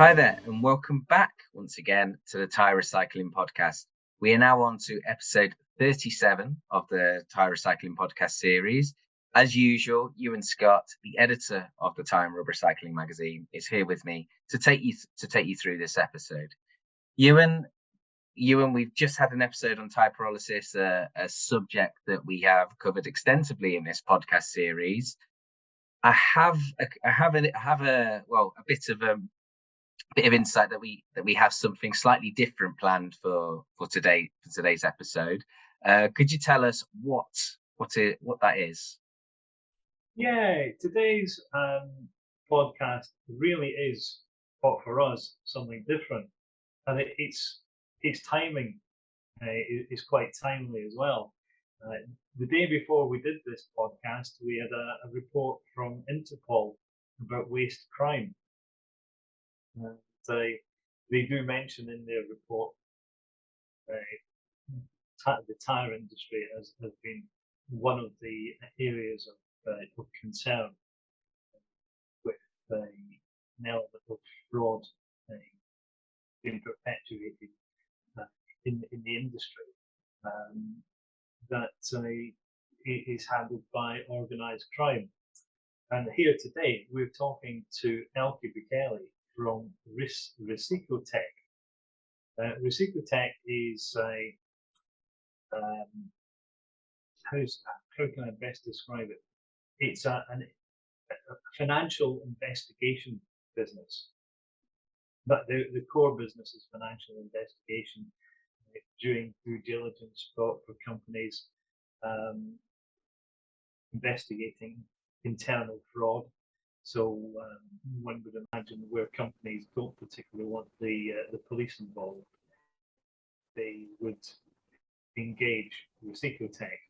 Hi there, and welcome back once again to the Tyre Recycling Podcast. We are now on to episode 37 of the Tyre Recycling Podcast series. As usual, Ewan Scott, the editor of the Tyre Rubber Recycling magazine, is here with me to take you through this episode. Ewan, we've just had an episode on tyre pyrolysis, a subject that we have covered extensively in this podcast series. I have a bit of insight that we have something slightly different planned for today's episode. Could you tell us what that is? Yeah, today's podcast really is, for us, something different, and its timing is quite timely as well. The day before we did this podcast, we had a report from Interpol about waste crime. They do mention in their report the tyre industry has been one of the areas of concern, with an element of fraud being perpetuated in the industry that is handled by organised crime. And here today we're talking to Elke Biechele from RisikoTek. RisikoTek is how can I best describe it? It's a financial investigation business. But the core business is financial investigation, doing due diligence for companies, investigating internal fraud. So one would imagine where companies don't particularly want the police involved, they would engage RisikoTek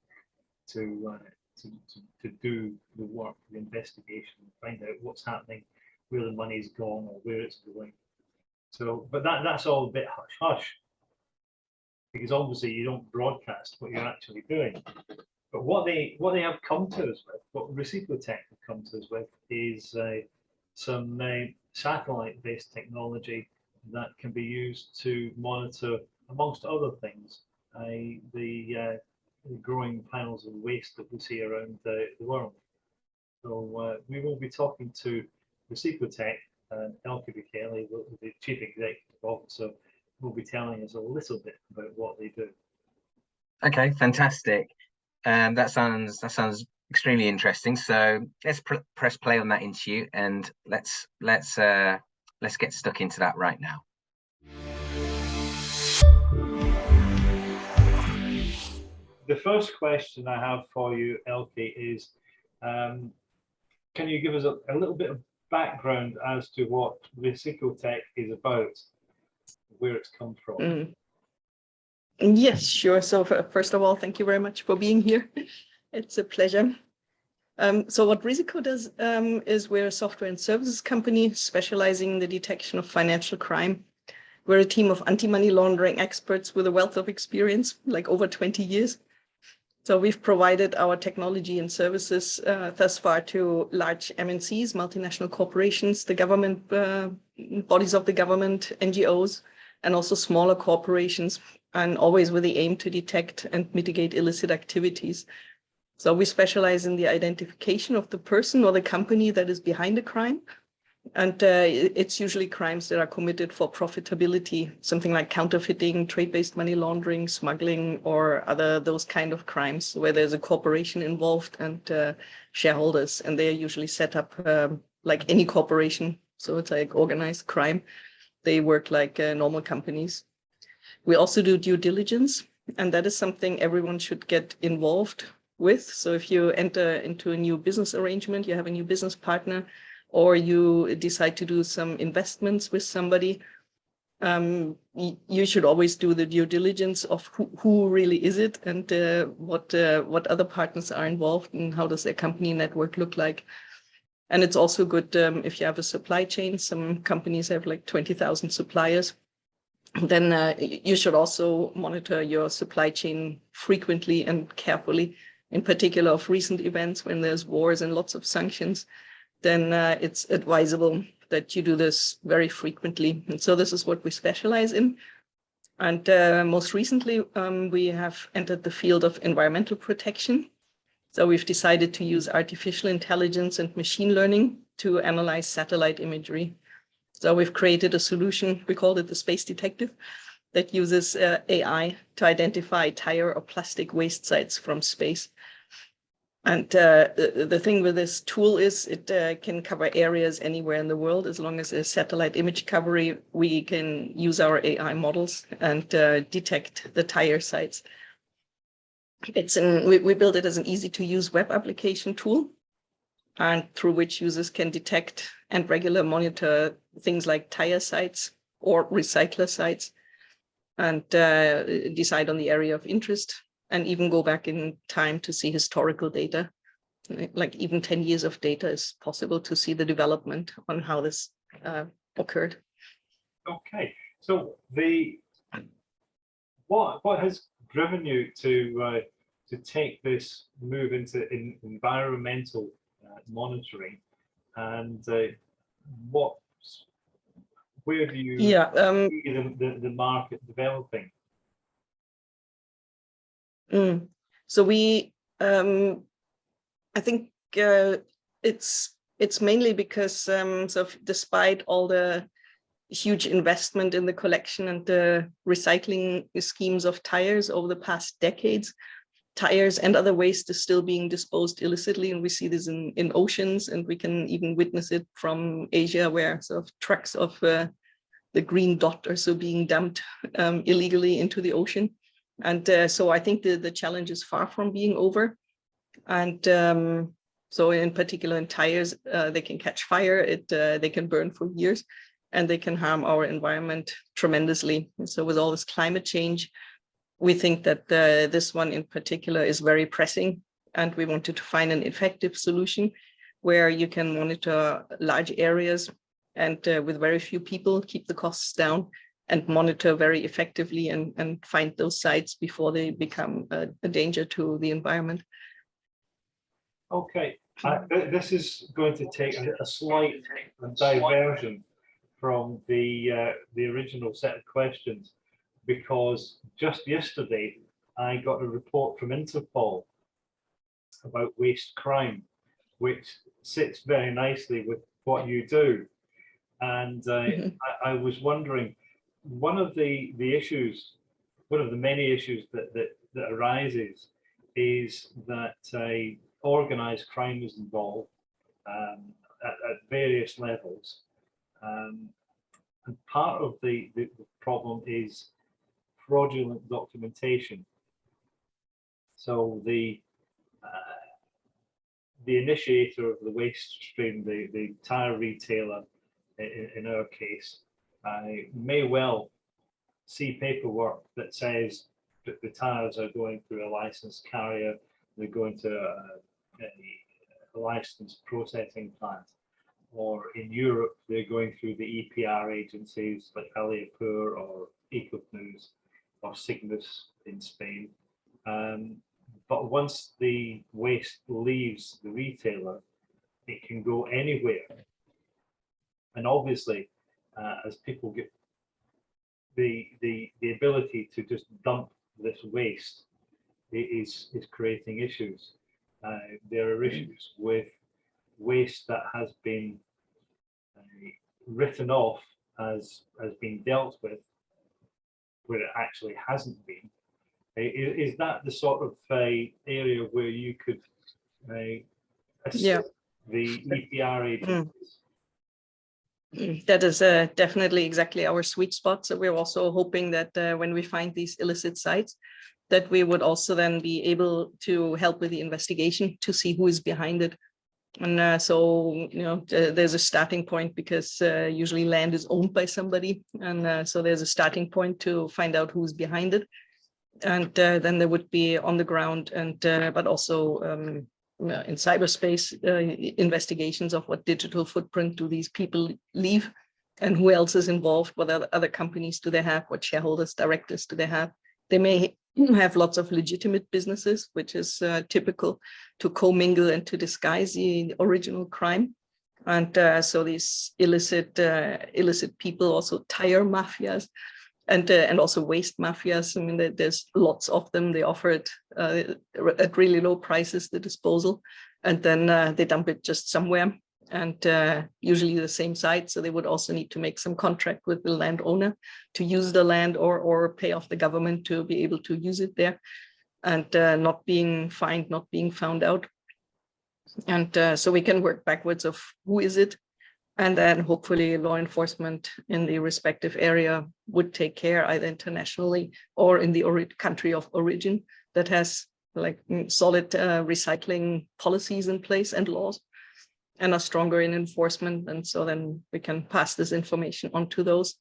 to do the work, the investigation, and find out what's happening, where the money's gone or where it's going. So, but that's all a bit hush hush, because obviously you don't broadcast what you're actually doing. But what they have come to us with, what RisikoTek have come to us with, is some satellite-based technology that can be used to monitor, amongst other things, the growing piles of waste that we see around the world. So we will be talking to RisikoTek, and Elke Biechele, the Chief Executive Officer, will be telling us a little bit about what they do. Okay, fantastic. That sounds extremely interesting. So let's press play on that interview, and let's get stuck into that right now. The first question I have for you, Elke, is can you give us a little bit of background as to what RisikoTek is about, where it's come from? Yes, sure. So first of all, thank you very much for being here. It's a pleasure. So what Risiko does is we're a software and services company specializing in the detection of financial crime. We're a team of anti-money laundering experts with a wealth of experience, like over 20 years. So we've provided our technology and services thus far to large MNCs, multinational corporations, the government, bodies of the government, NGOs, and also smaller corporations, and always with the aim to detect and mitigate illicit activities. So we specialize in the identification of the person or the company that is behind a crime. And it's usually crimes that are committed for profitability, something like counterfeiting, trade-based money laundering, smuggling, or those kind of crimes where there's a corporation involved and shareholders, and they are usually set up like any corporation. So it's like organized crime. They work like normal companies. We also do due diligence, and that is something everyone should get involved with. So if you enter into a new business arrangement, you have a new business partner, or you decide to do some investments with somebody, you should always do the due diligence of who really is it, and what other partners are involved, and how does their company network look like. And it's also good if you have a supply chain. Some companies have like 20,000 suppliers. Then you should also monitor your supply chain frequently and carefully, in particular of recent events when there's wars and lots of sanctions. Then it's advisable that you do this very frequently. And so this is what we specialize in. And most recently, we have entered the field of environmental protection. So we've decided to use artificial intelligence and machine learning to analyze satellite imagery. So we've created a solution, we called it the Space Detective, that uses AI to identify tire or plastic waste sites from space. And the thing with this tool is it can cover areas anywhere in the world. As long as there's satellite image recovery, we can use our AI models and detect the tire sites. We built it as an easy to use web application tool, and through which users can detect and regularly monitor things like tire sites or recycler sites, and decide on the area of interest, and even go back in time to see historical data. Like even 10 years of data is possible to see the development on how this occurred. Okay, so what has driven you to take this move into environmental monitoring, and where do you see the market developing? So we, I think it's mainly because so despite all the huge investment in the collection and the recycling schemes of tires over the past decades, tires and other waste is still being disposed illicitly, and we see this in oceans, and we can even witness it from Asia, where sort of trucks of the green dot are so being dumped illegally into the ocean. And so I think the challenge is far from being over. And so in particular in tires, they can catch fire, they can burn for years, and they can harm our environment tremendously. And so with all this climate change, we think that this one in particular is very pressing, and we wanted to find an effective solution where you can monitor large areas and with very few people, keep the costs down and monitor very effectively and find those sites before they become a danger to the environment. Okay, this is going to take a slight diversion from the original set of questions, because just yesterday I got a report from Interpol about waste crime, which sits very nicely with what you do. And I was wondering, one of the many issues that arises is that organised crime is involved at various levels. And part of the problem is fraudulent documentation. So the initiator of the waste stream, the tire retailer, in our case, may well see paperwork that says that the tires are going through a licensed carrier, they're going to a licensed processing plant, or in Europe they're going through the EPR agencies like Aliapur or Ecopneus or Cygnus in Spain. But once the waste leaves the retailer, it can go anywhere. And obviously, as people get the ability to just dump this waste is creating issues. There are issues with waste that has been written off as being dealt with, where it actually hasn't been. Is that the sort of area where you could assist the EPR agencies? That is definitely exactly our sweet spot. So we're also hoping that when we find these illicit sites, that we would also then be able to help with the investigation to see who is behind it. And so, there's a starting point, because usually land is owned by somebody. And so there's a starting point to find out who's behind it. And then there would be on the ground and but also in cyberspace investigations of what digital footprint do these people leave, and who else is involved, what other companies do they have, what shareholders, directors do they have. They may have lots of legitimate businesses, which is typical to commingle and to disguise the original crime. And so these illicit people, also tire mafias, and also waste mafias. I mean, there's lots of them. They offer it at really low prices, the disposal, and then they dump it just somewhere, and usually the same site. So they would also need to make some contract with the landowner to use the land, or pay off the government to be able to use it there, and not being fined, not being found out. And so we can work backwards of who is it, and then hopefully law enforcement in the respective area would take care, either internationally or in the country of origin, that has like solid recycling policies in place and laws, and are stronger in enforcement. And so then we can pass this information on to those,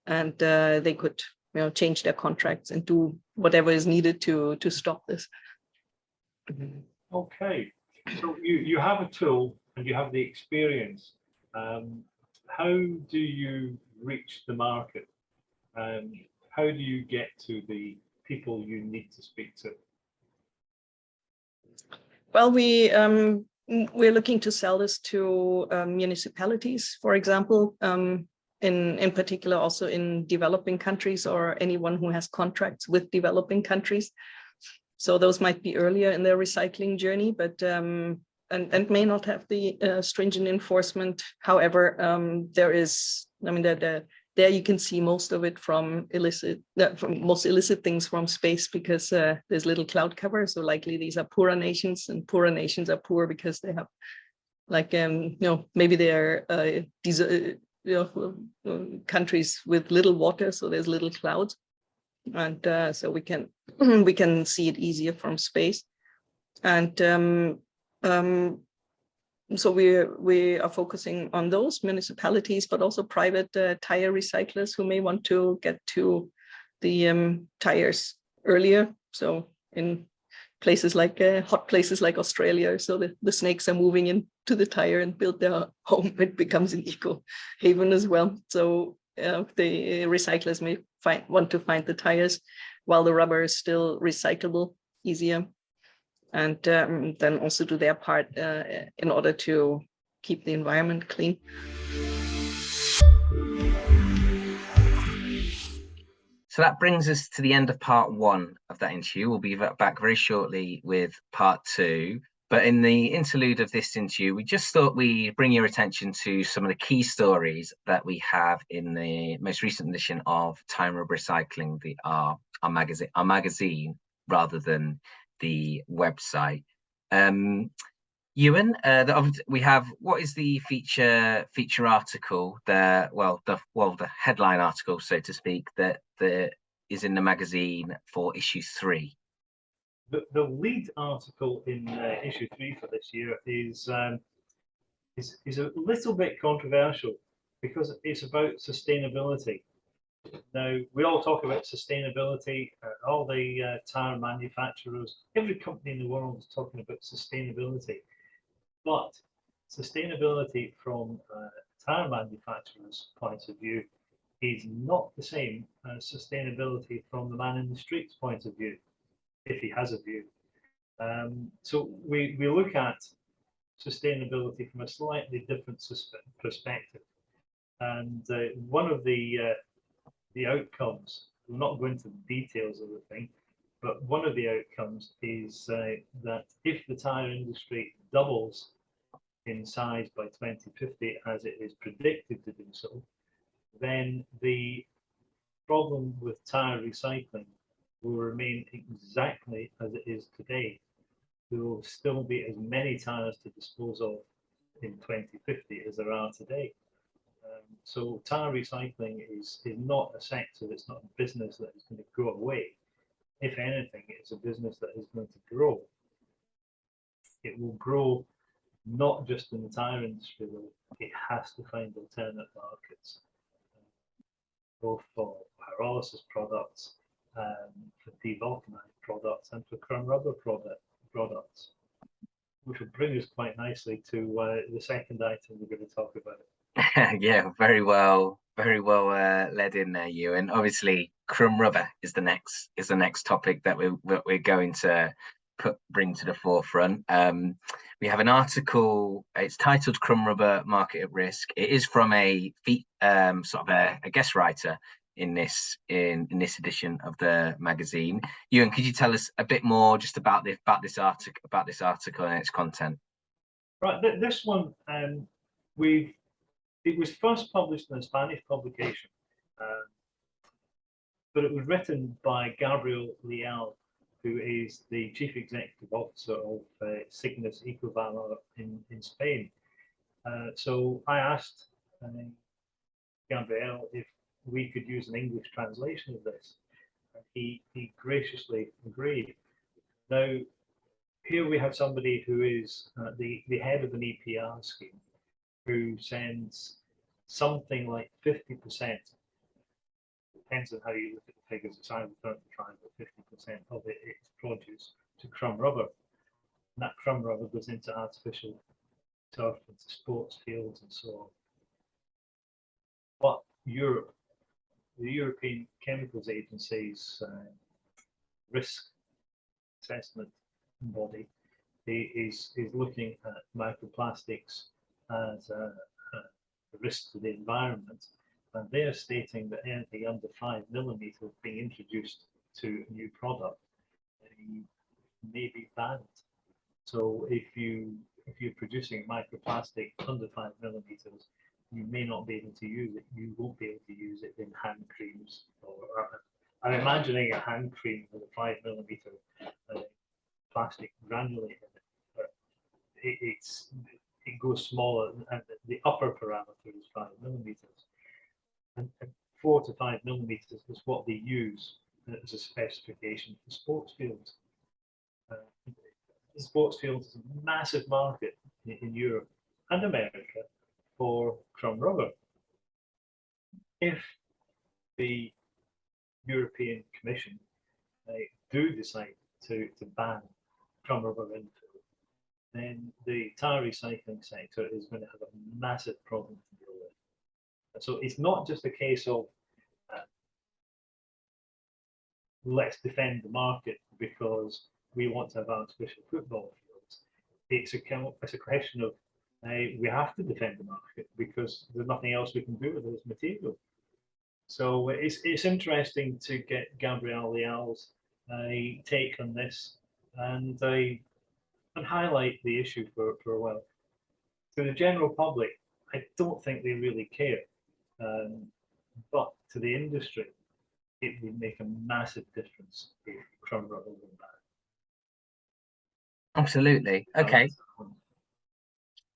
and they could change their contracts and do whatever is needed to stop this. Okay, so you have a tool and you have the experience. How do you reach the market? How do you get to the people you need to speak to? Well, we're looking to sell this to municipalities, for example, in particular also in developing countries, or anyone who has contracts with developing countries. So those might be earlier in their recycling journey, but and may not have the stringent enforcement. However, there is, I mean, there you can see most of it from most illicit things from space, because there's little cloud cover. So likely these are poorer nations, and poorer nations are poor because they have, like, maybe they're countries with little water, so there's little clouds, and so we can see it easier from space. And so we are focusing on those municipalities, but also private tire recyclers who may want to get to the tires earlier. So in places like hot places like Australia, so the snakes are moving into the tire and build their home. It becomes an eco haven as well. So the recyclers may want to find the tires while the rubber is still recyclable easier, and then also do their part in order to keep the environment clean. So that brings us to the end of part 1 of that interview. We'll be back very shortly with part 2. But in the interlude of this interview, we just thought we'd bring your attention to some of the key stories that we have in the most recent edition of Tyre Rubber Recycling, our magazine, rather than the website. Ewan, we have, what is the feature article, the headline article, so to speak, that is in the magazine for issue 3? The lead article in issue 3 for this year is a little bit controversial, because it's about sustainability. Now, we all talk about sustainability, all the tire manufacturers, every company in the world is talking about sustainability. But sustainability from a tire manufacturer's point of view is not the same as sustainability from the man in the street's point of view, if he has a view. So we look at sustainability from a slightly different perspective. And one of the outcomes, we'll not go into the details of the thing, but one of the outcomes is that if the tire industry doubles in size by 2050, as it is predicted to do so, then the problem with tire recycling will remain exactly as it is today. There will still be as many tires to dispose of in 2050 as there are today. So tire recycling is not a sector, it's not a business that is going to go away. If anything, it's a business that is going to grow. It will grow not just in the tire industry, though. It has to find alternate markets, both for pyrolysis products, for devulcanized products, and for crumb rubber products, which will bring us quite nicely to the second item we're going to talk about. Yeah, very well led in there, Ewan. Obviously, crumb rubber is the next topic that we're going to bring to the forefront. We have an article. It's titled "Crumb Rubber Market at Risk." It is from a guest writer in this edition of the magazine. Ewan, could you tell us a bit more just about this article and its content? Right, this one it was first published in a Spanish publication, but it was written by Gabriel Leal, who is the Chief Executive Officer of Cygnus Ecovalor in Spain. So I asked Gabriel if we could use an English translation of this. He graciously agreed. Now, here we have somebody who is the head of an EPR scheme, who sends something like 50%, depends on how you look at the figures, it's either 35 or 50% of its produce to Crumb Rubber. And that Crumb Rubber goes into artificial turf, into sports fields and so on. But Europe, the European Chemicals Agency's risk assessment body is looking at microplastics as a risk to the environment, and they're stating that anything under 5 millimeters being introduced to a new product may be banned. So if you're producing microplastic under 5 millimeters, you may not be able to use it. You won't be able to use it in hand creams, or I'm imagining a hand cream with a 5 millimeter plastic granulate in it, but it goes smaller, and the upper parameter is 5 millimeters, and 4 to 5 millimeters is what they use as a specification for sports fields. Sports fields is a massive market in Europe and America for Crumb Rubber. If the European Commission do decide to ban Crumb Rubber infill, then the tyre recycling sector is going to have a massive problem to deal with. And so it's not just a case of let's defend the market because we want to have artificial football fields. It's a question of we have to defend the market because there's nothing else we can do with this material. So it's interesting to get Gabriel Leal's take on this and highlight the issue for a while. To the general public, I don't think they really care, but to the industry, it would make a massive difference if Crumb Rubber went back. Absolutely. Okay.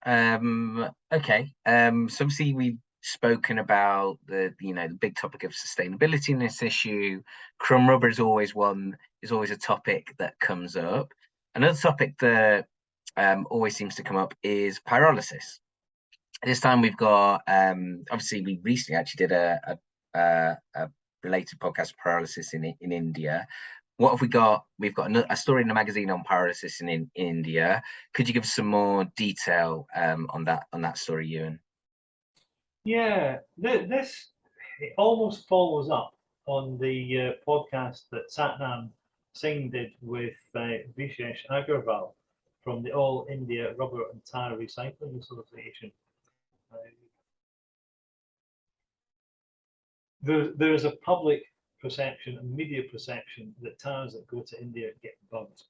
Okay. So obviously we've spoken about the big topic of sustainability in this issue. Crumb Rubber is always a topic that comes up. Another topic that always seems to come up is pyrolysis. This time we've got obviously we recently actually did a related podcast pyrolysis in India. What have we got? We've got a story in the magazine on pyrolysis in India. Could you give us some more detail on that story, Ewan? Yeah, this it almost follows up on the podcast that Satnam Singh did with Vishesh Agarwal from the All India Rubber and Tyre Recycling Association. There's a public perception, a media perception that tyres that go to India get burnt.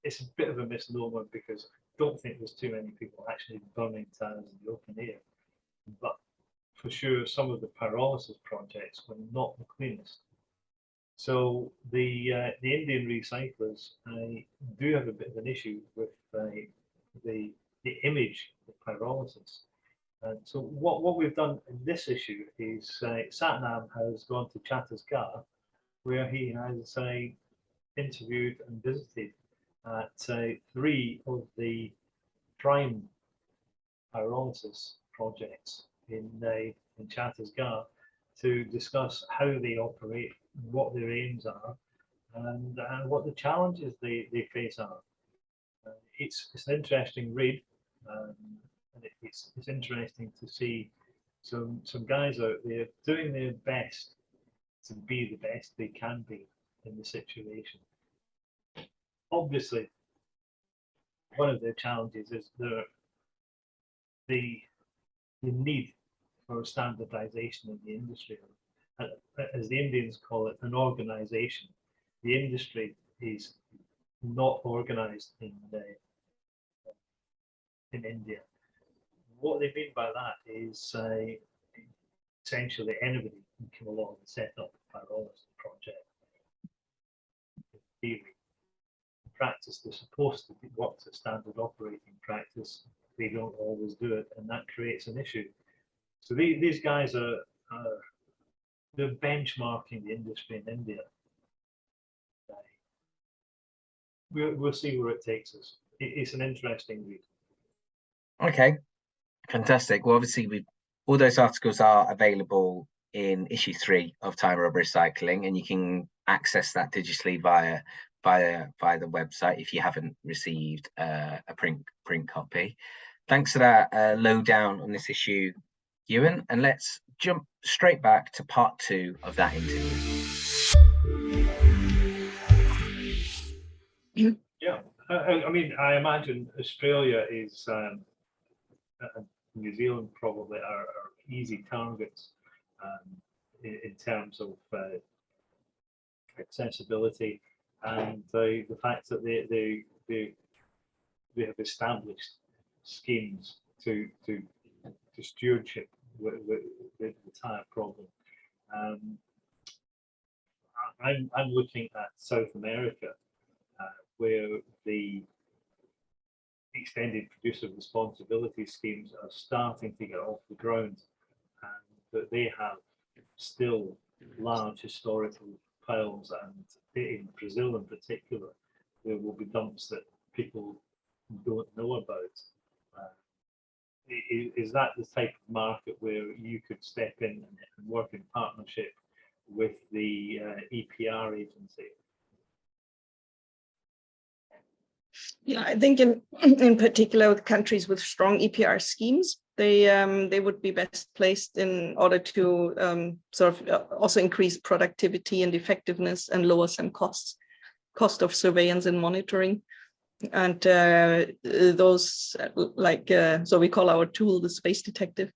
It's a bit of a misnomer because I don't think there's too many people actually burning tyres in the open air. But for sure, some of the pyrolysis projects were not the cleanest. So the Indian recyclers do have a bit of an issue with the image of pyrolysis. And so what we've done in this issue is Satnam has gone to Chhattisgarh, where he has interviewed and visited at 3 of the prime pyrolysis projects in Chhattisgarh to discuss how they operate, what their aims are, and what the challenges they face are. It's an interesting read. And it's interesting to see some guys out there doing their best to be the best they can be in the situation. obviously, one of the challenges is the need for standardization in the industry. As the Indians call it, an organization. The industry is not organized in India. What they mean by that is essentially anybody can come along and set up a pyrolysis project. In theory, in practice, they're supposed to work to standard operating practice. They don't always do it, and that creates an issue. So these guys they're benchmarking the industry in India. We'll see where it takes us. It's an interesting read. Okay, fantastic. Well, obviously, all those articles are available in issue 3 of Tyre Rubber Recycling, and you can access that digitally via the website if you haven't received a print copy. Thanks for that lowdown on this issue, Ewan, and let's jump straight back to part 2 of that interview. Yeah, I mean, I imagine Australia is New Zealand probably are easy targets in terms of accessibility and the fact that they have established schemes to stewardship with the tyre problem. I'm looking at South America, where the extended producer responsibility schemes are starting to get off the ground, and that they have still large historical piles, and in Brazil in particular, there will be dumps that people don't know about. Is that the type of market where you could step in and work in partnership with the EPR agency? Yeah, I think in particular with countries with strong EPR schemes, they would be best placed in order to sort of also increase productivity and effectiveness and lower some cost of surveillance and monitoring. And those so we call our tool the space detective.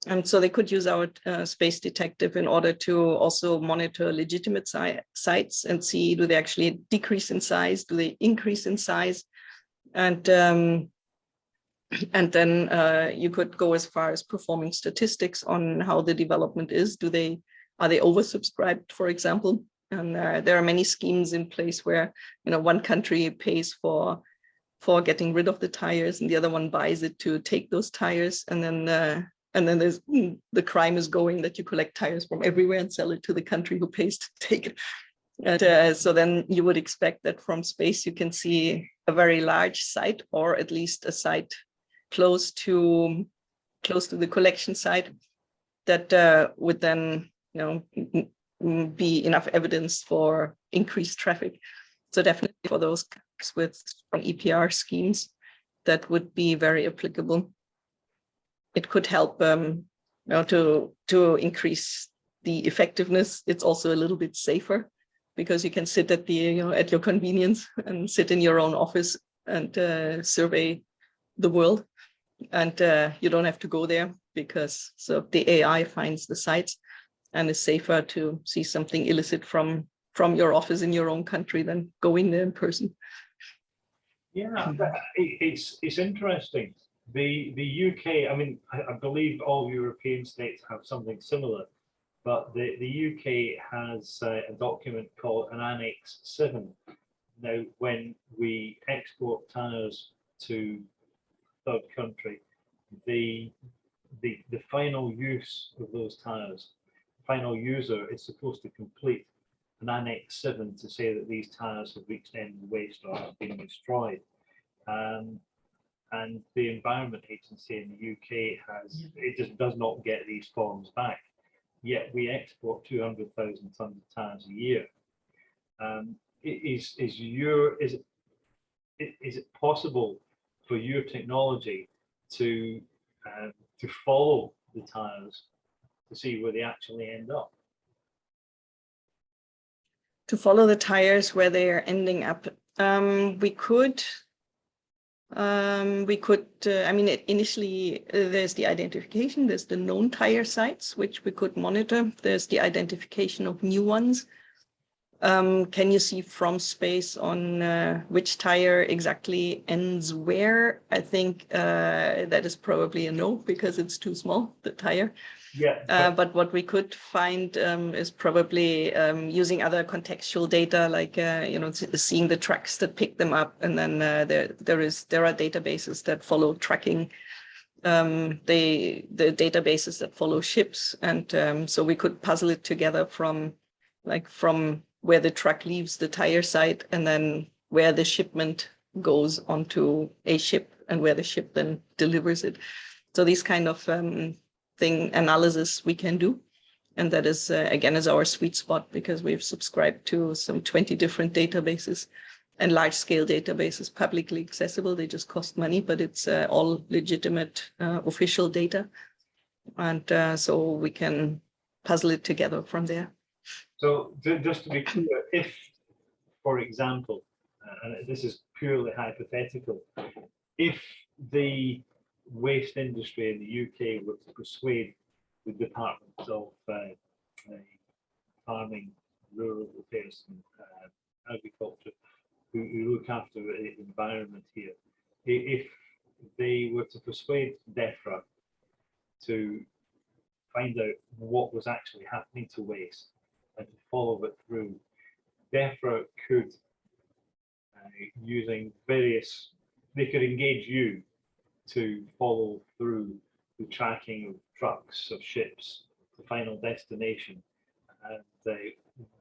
And so they could use our space detective in order to also monitor legitimate sites and see, do they actually decrease in size, do they increase in size, and then you could go as far as performing statistics on how the development is. Are they oversubscribed, for example? And there are many schemes in place where one country pays for getting rid of the tires, and the other one buys it to take those tires, and then there's the crime is going that you collect tires from everywhere and sell it to the country who pays to take it. And so then you would expect that from space you can see a very large site, or at least a site close to the collection site, that would then be enough evidence for increased traffic. So definitely for those with strong EPR schemes, that would be very applicable. It could help to increase the effectiveness. It's also a little bit safer because you can sit at at your convenience and sit in your own office and survey the world, and you don't have to go there because the AI finds the sites, and it's safer to see something illicit from your office in your own country than going there in person. Yeah, it's interesting. The UK, I mean, I believe all European states have something similar, but the UK has a document called an Annex 7. Now, when we export tires to third country, the final use of those tires, final user is supposed to complete an Annex 7 to say that these tires have reached end of waste or have been destroyed. And the Environment Agency in the UK it just does not get these forms back. Yet we export 200,000 tons of tires a year. Is it possible for your technology to follow the tires to see where they actually end up? To follow the tires where they are ending up, We could, I mean, initially there's the identification, there's the known tire sites, which we could monitor. There's the identification of new ones. Can you see from space on which tire exactly ends where? I think that is probably a no, because it's too small, the tire. Yeah. But what we could find is probably using other contextual data, like seeing the trucks that pick them up, and then there are databases that follow tracking, the databases that follow ships, and so we could puzzle it together from where the truck leaves the tire site, and then where the shipment goes onto a ship, and where the ship then delivers it. So these kind of analysis we can do, and that is again is our sweet spot, because we've subscribed to some 20 different databases, and large-scale databases, publicly accessible. They just cost money, but it's all legitimate official data, and so we can puzzle it together from there. So just to be clear, if, for example, and this is purely hypothetical, if the waste industry in the UK were to persuade the departments of farming, rural affairs, and agriculture, who look after the environment here, if they were to persuade DEFRA to find out what was actually happening to waste and to follow it through, DEFRA could, using various, they could engage you to follow through the tracking of trucks, of ships, the final destination, and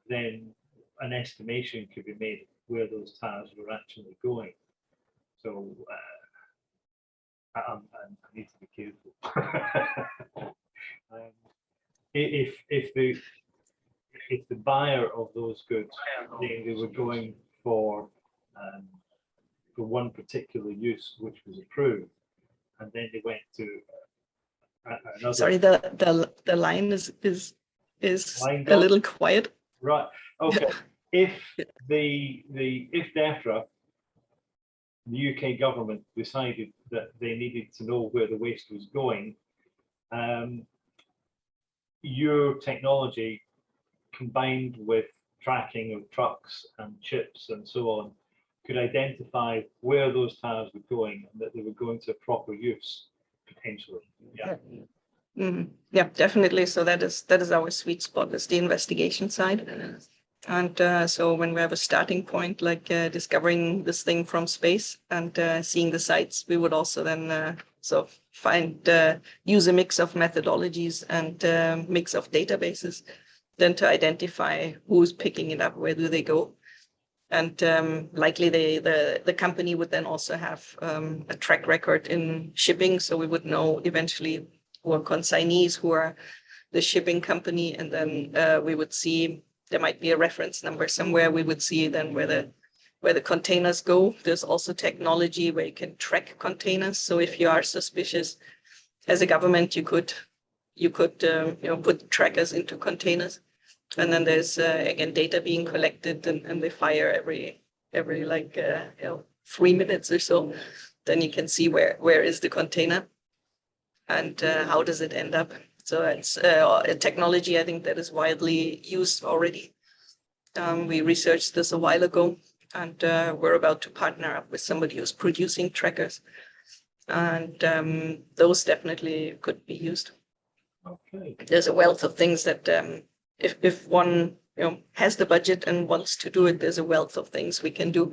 then an estimation could be made where those tires were actually going. So I need to be careful. If the buyer of those goods, they were going for one particular use which was approved, and then they went to another. Sorry, the line is a little quiet. Right. Okay. If DEFRA, the UK government, decided that they needed to know where the waste was going, your technology, combined with tracking of trucks and chips and so on, could identify where those tires were going and that they were going to proper use, potentially. Yeah. Mm-hmm. Yeah, definitely. So that is our sweet spot, is the investigation side. And so when we have a starting point, like discovering this thing from space and seeing the sites, we would also then use a mix of methodologies and mix of databases, then to identify who's picking it up, where do they go. And likely the company would then also have a track record in shipping, so we would know eventually who are consignees, who are the shipping company, and then we would see there might be a reference number somewhere. We would see then where the containers go. There's also technology where you can track containers. So if you are suspicious as a government, you could put trackers into containers, and then there's again data being collected, and they fire every 3 minutes or so. Then you can see where is the container and how does it end up. So it's a technology, I think, that is widely used already. We researched this a while ago, and we're about to partner up with somebody who's producing trackers. And those definitely could be used. Okay. There's a wealth of things that if one has the budget and wants to do it, there's a wealth of things we can do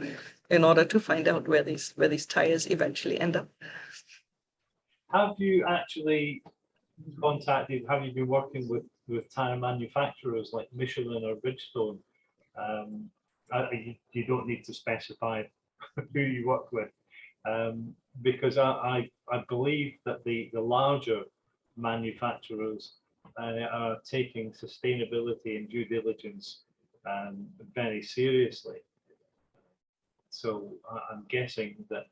in order to find out where these tires eventually end up. Have you actually have you been working with tire manufacturers like Michelin or Bridgestone? You don't need to specify who you work with, because I believe that the larger manufacturers are taking sustainability and due diligence very seriously. So I'm guessing that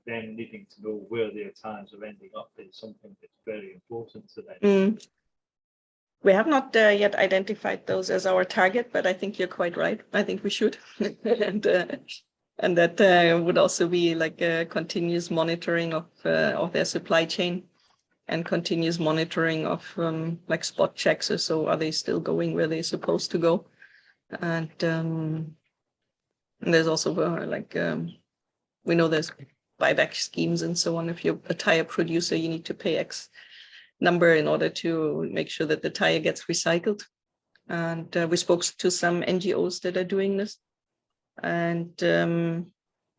them needing to know where their tires are ending up is something that's very important to them. We have not yet identified those as our target, but I think you're quite right. I think we should. And that would also be like a continuous monitoring of their supply chain and continuous monitoring of like spot checks or so. Are they still going where they're supposed to go? And there's also we know there's buyback schemes and so on. If you're a tire producer, you need to pay X number in order to make sure that the tire gets recycled. And we spoke to some NGOs that are doing this. And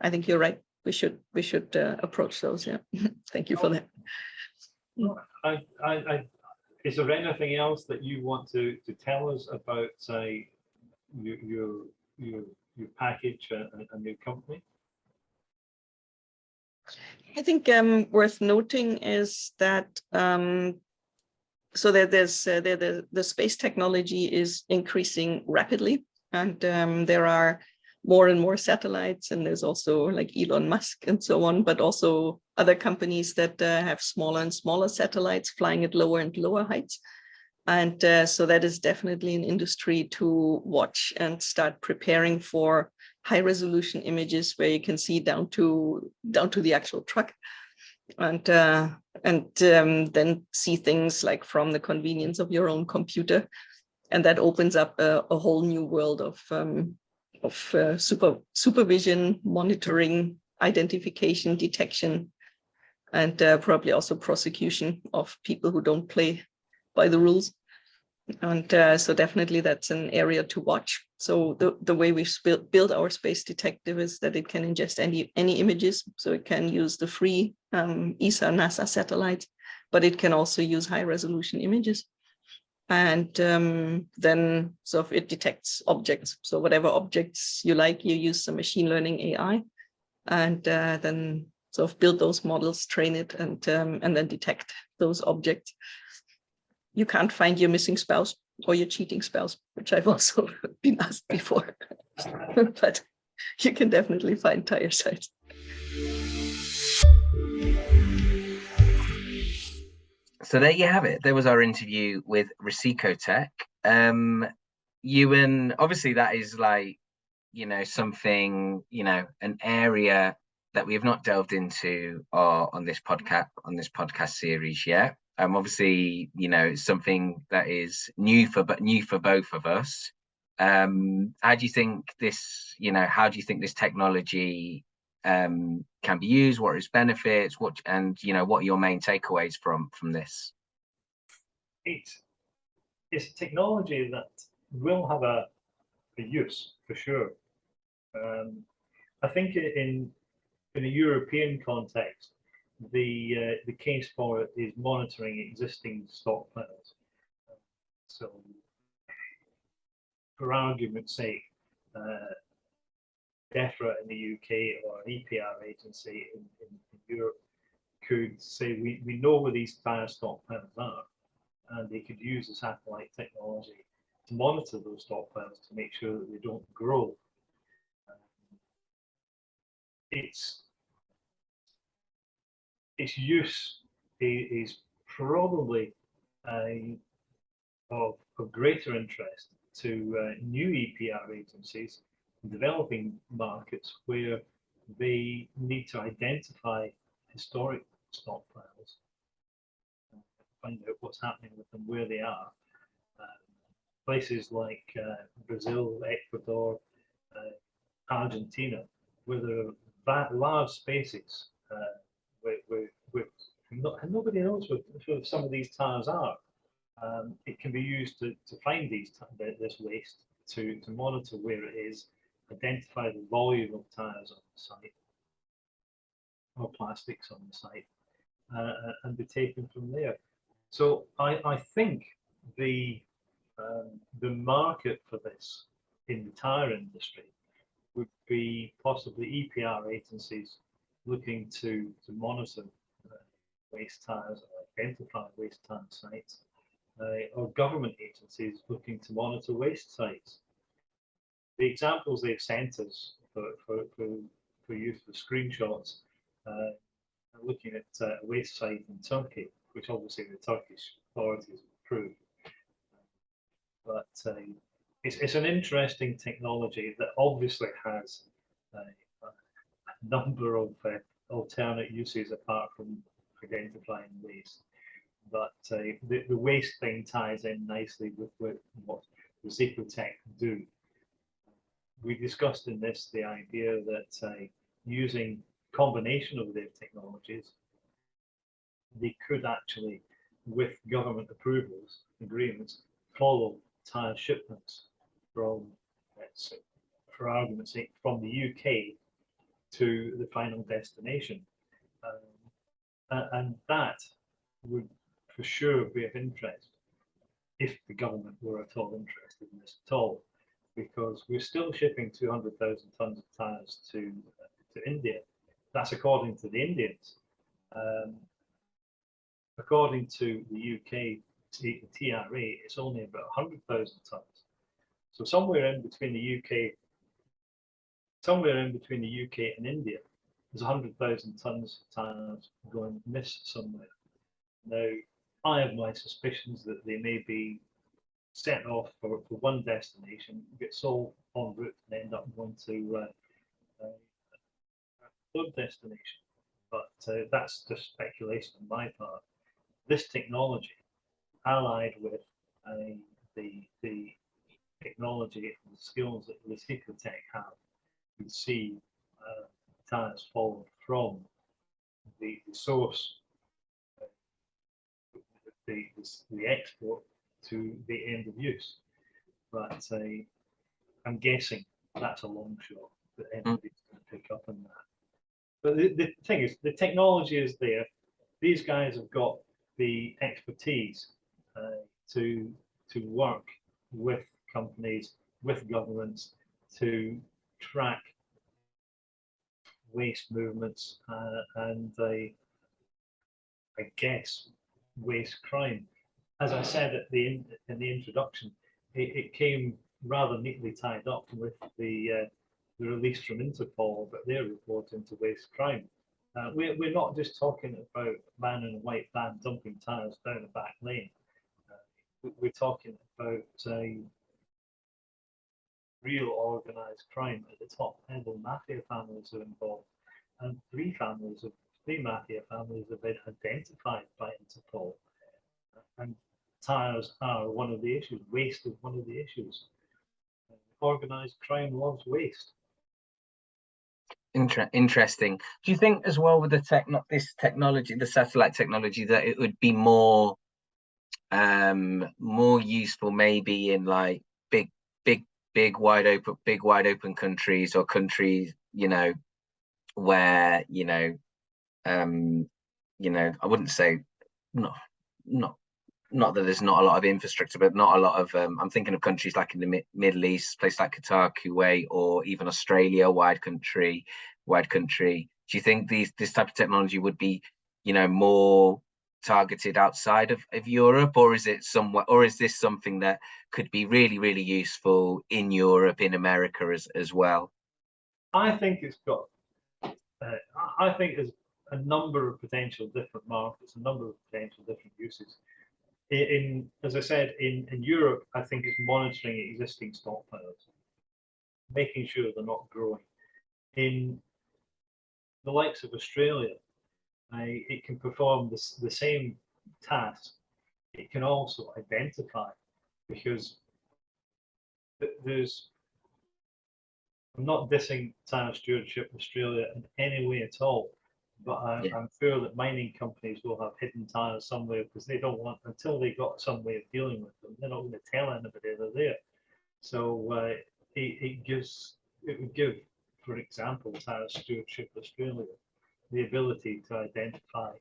I think you're right. We should approach those. Yeah. Thank you for that. Is there anything else that you want to tell us about, say, your package and your company? I think worth noting is that so that the space technology is increasing rapidly, and there are more and more satellites, and there's also like Elon Musk and so on, but also other companies that have smaller and smaller satellites flying at lower and lower heights. And so that is definitely an industry to watch and start preparing for high resolution images where you can see down to the actual truck, and then see things like from the convenience of your own computer. And that opens up a whole new world of supervision, monitoring, identification, detection, and probably also prosecution of people who don't play by the rules. And so definitely that's an area to watch. So the way we've built our space detective is that it can ingest any images. So it can use the free ESA, NASA satellites, but it can also use high resolution images. And then sort of it detects objects. So whatever objects you like, you use some machine learning AI, and then sort of build those models, train it, and then detect those objects. You can't find your missing spouse or your cheating spouse, which I've also been asked before, but you can definitely find tire sites. So there you have it. There was our interview with RisikoTek. Ewan, obviously that is like, something, an area that we have not delved into on this podcast series yet. Obviously, it's something that is new for both of us. How do you think this technology can be used? What are its benefits? What are your main takeaways from this? It's technology that will have a use for sure. I think in a European context, the case for it is monitoring existing stockpiles. So, for argument's sake, DEFRA in the UK or an EPR agency in Europe could say, we know where these tire stockpiles are, and they could use the satellite technology to monitor those stockpiles to make sure that they don't grow. Its use is probably of greater interest to new EPR agencies in developing markets where they need to identify historic stockpiles, find out what's happening with them, where they are. Places like Brazil, Ecuador, Argentina, where there are large spaces where nobody knows where some of these tires are. It can be used to find this waste, to monitor where it is, identify the volume of tires on the site or plastics on the site, and be taken from there. So I think the market for this in the tire industry would be possibly EPR agencies looking to monitor waste tires or identify waste tire sites, or government agencies looking to monitor waste sites. The examples they've sent us for use for screenshots, looking at a waste site in Turkey, which obviously the Turkish authorities approved. But it's an interesting technology that obviously has number of alternate uses apart from identifying waste. But the waste thing ties in nicely with what RisikoTek do. We discussed in this the idea that using combination of their technologies, they could actually, with government approvals, agreements, follow tyre shipments from, for argument's sake, from the UK to the final destination. And that would for sure be of interest if the government were at all interested in this at all, because we're still shipping 200,000 tons of tyres to India. That's according to the Indians. According to the UK, the TRA, it's only about 100,000 tons. So somewhere in between the UK and India, there's 100,000 tons of tyres going missed somewhere. Now, I have my suspicions that they may be set off for one destination, get sold en route, and end up going to a third destination. But that's just speculation on my part. This technology, allied with the technology and the skills that RisikoTek have, you see tyres falling from the source, the export to the end of use. But I'm guessing that's a long shot that anybody's going to pick up on that. But the thing is, the technology is there. These guys have got the expertise to work with companies, with governments, to track waste movements and I guess waste crime. As I said in the introduction, it came rather neatly tied up with the release from Interpol about their report into waste crime. We're not just talking about a man in a white van dumping tyres down a back lane. We're talking about real organised crime at the top level. Mafia families are involved, and three mafia families have been identified by Interpol. And tyres are one of the issues. Waste is one of the issues. Organised crime loves waste. Interesting. Do you think as well with this technology, the satellite technology, that it would be more useful maybe in like big wide open countries, or countries, where I wouldn't say not that there's not a lot of infrastructure, but not a lot of I'm thinking of countries like in the Middle East, places like Qatar, Kuwait, or even Australia, wide country. Do you think this type of technology would be more targeted outside of Europe, or is it somewhere, or is this something that could be really, really useful in Europe, in America as well? I think it's got I think there's a number of potential different markets, a number of potential different uses. As I said, in Europe, I think it's monitoring existing stockpiles, making sure they're not growing. In the likes of Australia, it can perform the same task. It can also identify, because I'm not dissing Tyre Stewardship Australia in any way at all, but I'm sure that mining companies will have hidden tyres somewhere, because they don't want, until they got some way of dealing with them, they're not going to tell anybody they're there. So it would give, for example, Tyre Stewardship Australia the ability to identify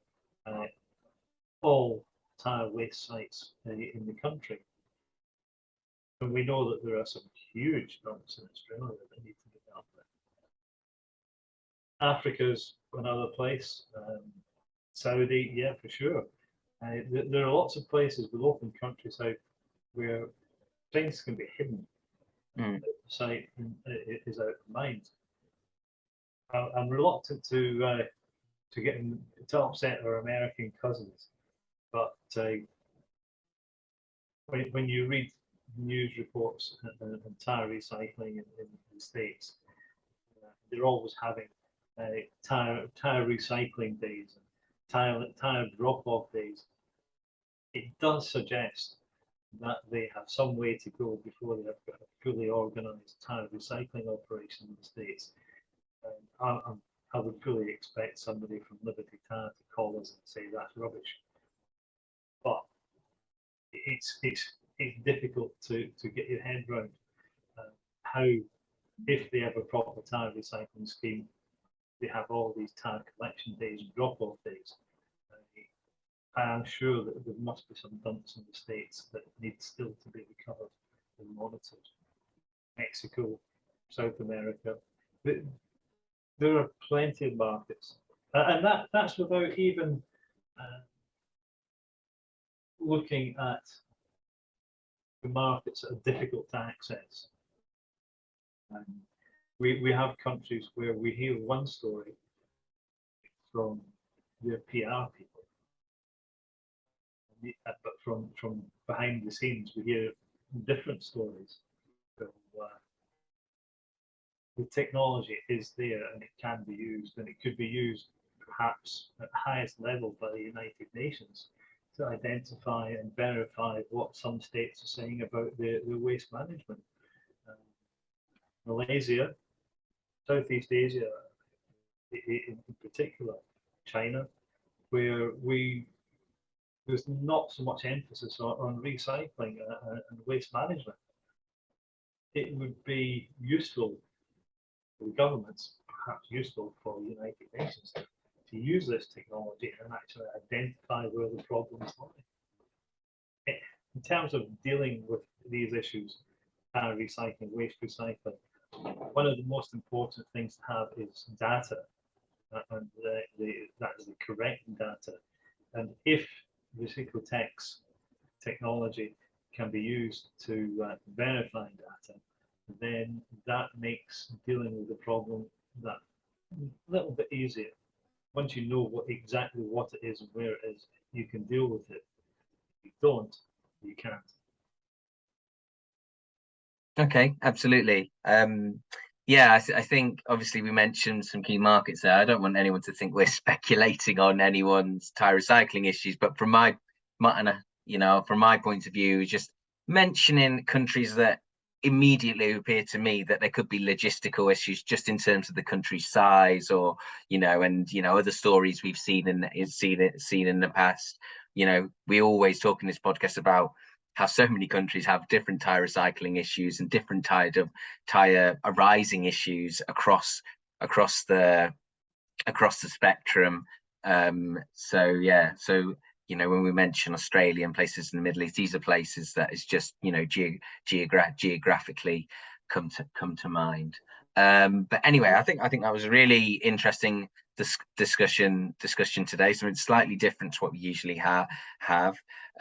all tyre waste sites in the country. And we know that there are some huge dumps in Australia that need to be dealt with. Africa's another place. Saudi, yeah, for sure. There are lots of places with open countryside where things can be hidden. The site is out of mind. I'm reluctant to upset our American cousins, but when you read news reports and Tyre Recycling in the States, they're always having Tyre recycling days, Tyre drop-off days, it does suggest that they have some way to go before they have got a fully organised Tyre recycling operation in the States. I would fully expect somebody from Liberty Tyre to call us and say that's rubbish. But it's difficult to get your head around how, if they have a proper tyre recycling scheme, they have all these tyre collection days and drop-off days. I am sure that there must be some dumps in the States that need still to be recovered and monitored. Mexico, South America, there are plenty of markets, and that's without even looking at the markets that are difficult to access. We have countries where we hear one story from their PR people, but from behind the scenes we hear different stories. So, the technology is there and it can be used, and it could be used perhaps at the highest level by the United Nations to identify and verify what some states are saying about their waste management. Malaysia, Southeast Asia in particular, China, where there's not so much emphasis on recycling and waste management. It would be useful for the governments, perhaps useful for the United Nations, to use this technology and actually identify where the problems lie. In terms of dealing with these issues, recycling, waste recycling, one of the most important things to have is data, and that is the correct data. And if RisikoTek's technology can be used to verify data, then that makes dealing with the problem that little bit easier. Once you know exactly what it is and where it is, you can deal with it. If you don't, you can't. Okay, absolutely. Yeah, I think obviously we mentioned some key markets there. I don't want anyone to think we're speculating on anyone's Tyre recycling issues, but from my point of view, just mentioning countries that immediately appear to me that there could be logistical issues just in terms of the country's size, or other stories we've seen in the past. We always talk in this podcast about how so many countries have different Tyre recycling issues and different Tyre arising issues across the spectrum. When we mention Australia and places in the Middle East, these are places that is just geographically come to mind. But anyway, I think that was a really interesting discussion today. Something slightly different to what we usually have.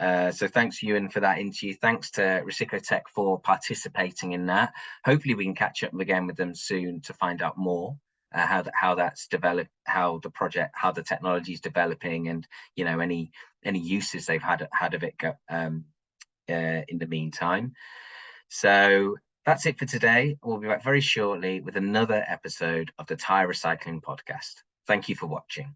So thanks, Ewan, for that interview. Thanks to RisikoTek for participating in that. Hopefully we can catch up again with them soon to find out more how that's developed, how the technology is developing, and any uses they've had of it in the meantime. So that's it for today. We'll be back very shortly with another episode of the Tyre Recycling Podcast. Thank you for watching.